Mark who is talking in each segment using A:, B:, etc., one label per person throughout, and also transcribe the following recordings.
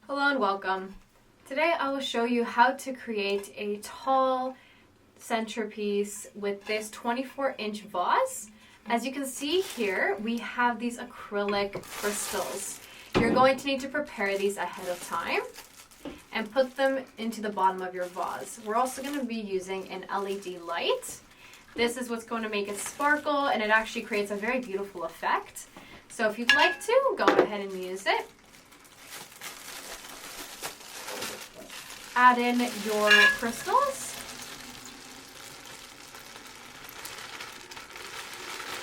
A: Hello and welcome. Today I will show you how to create a tall centerpiece with this 24-inch vase. As you can see here, we have these acrylic crystals. You're going to need to prepare these ahead of time and put them into the bottom of your vase. We're also going to be using an LED light. This is what's going to make it sparkle, and it actually creates a very beautiful effect. So if you'd like to, go ahead and use it. Add in your crystals.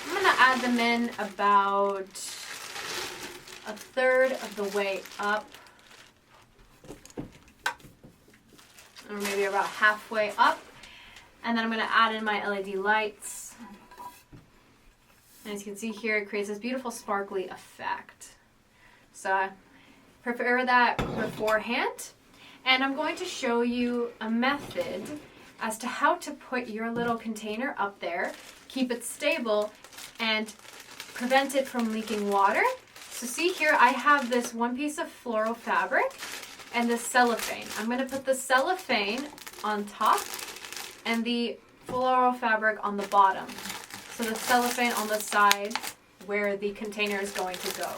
A: I'm going to add them in about a third of the way up, or maybe about halfway up. And then I'm going to add in my LED lights. And as you can see here, it creates this beautiful sparkly effect. So I prepare that beforehand. And I'm going to show you a method as to how to put your little container up there, keep it stable, and prevent it from leaking water. So see here, I have this one piece of floral fabric and this cellophane. I'm going to put the cellophane on top and the floral fabric on the bottom. So the cellophane on the side where the container is going to go.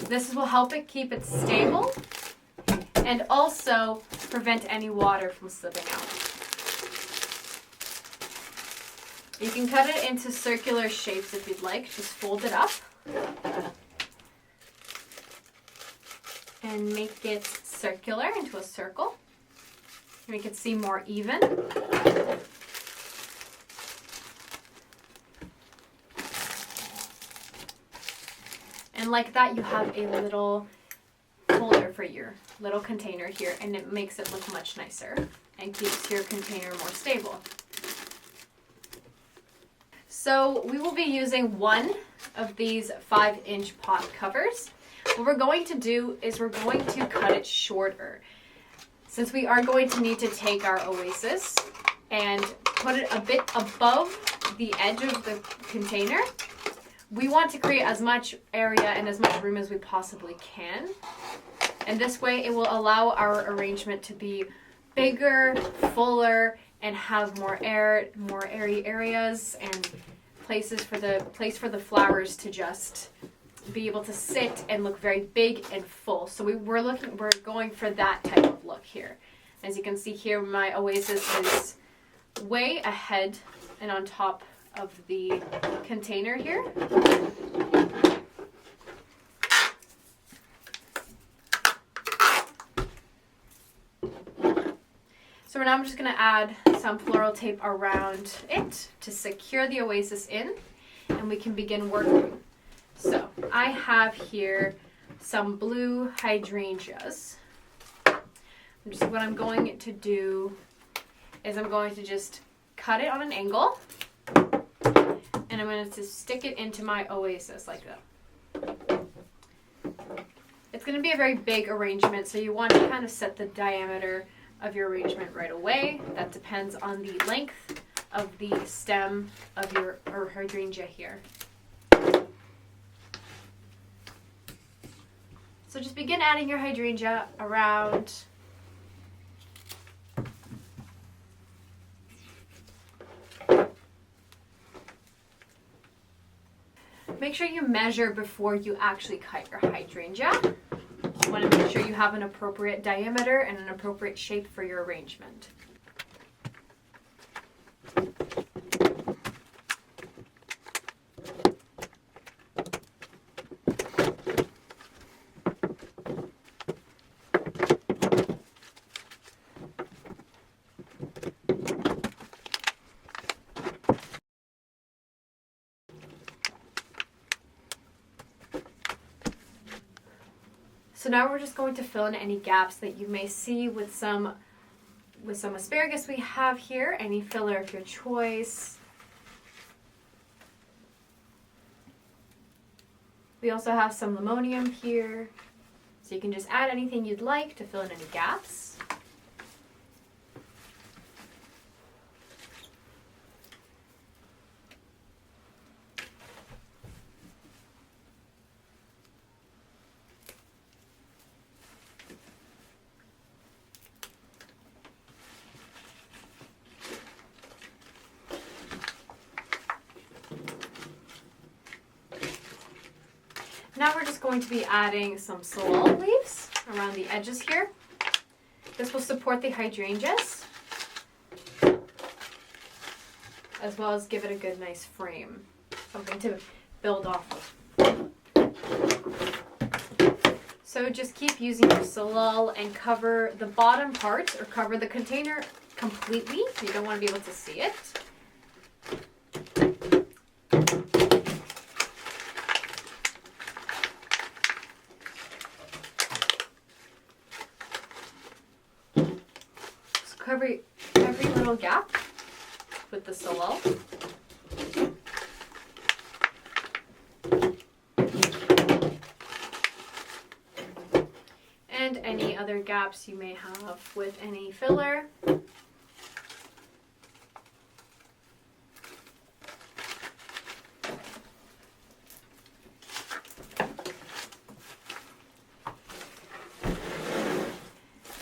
A: This will help it keep it stable and also prevent any water from slipping out. You can cut it into circular shapes if you'd like. Just fold it up and make it circular into a circle. Make it seem more even. And like that, you have a little holder for your little container here, and it makes it look much nicer and keeps your container more stable. So we will be using one of these 5-inch pot covers. What we're going to do is we're going to cut it shorter. Since we are going to need to take our oasis and put it a bit above the edge of the container, we want to create as much area and as much room as we possibly can. And this way it will allow our arrangement to be bigger, fuller, and have more air, more airy areas and place for the flowers to just be able to sit and look very big and full. So we're going for that type of look here. As you can see here, my oasis is way ahead and on top of the container here. So now I'm just going to add some floral tape around it to secure the oasis in, and we can begin working. So I have here some blue hydrangeas. What I'm going to do is I'm going to just cut it on an angle, and I'm going to stick it into my oasis like that. It's going to be a very big arrangement, so you want to kind of set the diameter of your arrangement right away. That depends on the length of the stem of your hydrangea here. So just begin adding your hydrangea around. Make sure you measure before you actually cut your hydrangea. You want to make sure you have an appropriate diameter and an appropriate shape for your arrangement. So now we're just going to fill in any gaps that you may see with some asparagus we have here, any filler of your choice. We also have some limonium here, so you can just add anything you'd like to fill in any gaps. just going to be adding some Salal leaves around the edges here. This will support the hydrangeas, as well as give it a good nice frame, something to build off of. So just keep using your Salal and cover the bottom part, or cover the container completely. You don't want to be able to see it. Just cover every little gap with the Salal. And any other gaps you may have with any filler.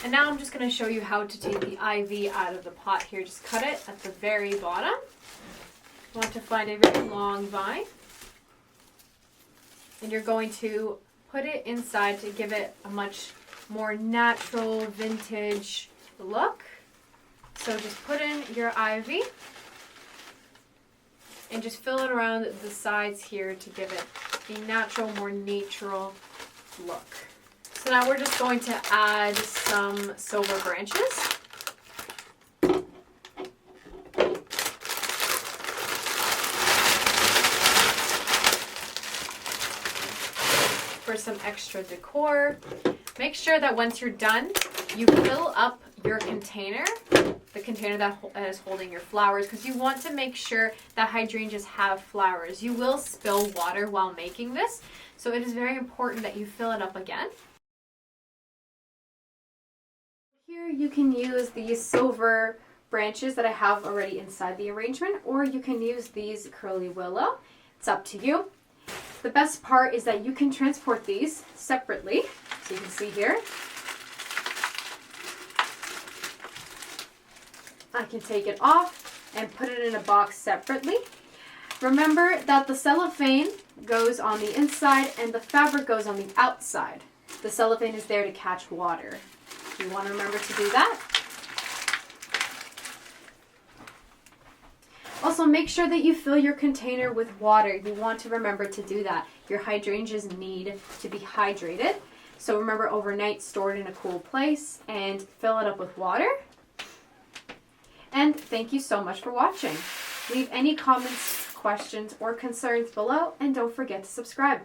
A: And now I'm just going to show you how to take the IV out of the pot here. Just cut it at the very bottom. You want to find a very long vine. And you're going to put it inside to give it a much more natural vintage look. So just put in your ivy and just fill it around the sides here to give it a natural, more natural look. So now we're just going to add some silver branches. For some extra decor. Make sure that once you're done, you fill up your container, the container that is holding your flowers, because you want to make sure that hydrangeas have flowers. You will spill water while making this, so it is very important that you fill it up again. Here you can use these silver branches that I have already inside the arrangement, or you can use these curly willow. It's up to you. The best part is that you can transport these separately. So you can see here, I can take it off and put it in a box separately. Remember that the cellophane goes on the inside and the fabric goes on the outside. The cellophane is there to catch water. You want to remember to do that. Also, make sure that you fill your container with water. You want to remember to do that. Your hydrangeas need to be hydrated. So remember, overnight, store it in a cool place and fill it up with water. And thank you so much for watching. Leave any comments, questions, or concerns below, and don't forget to subscribe.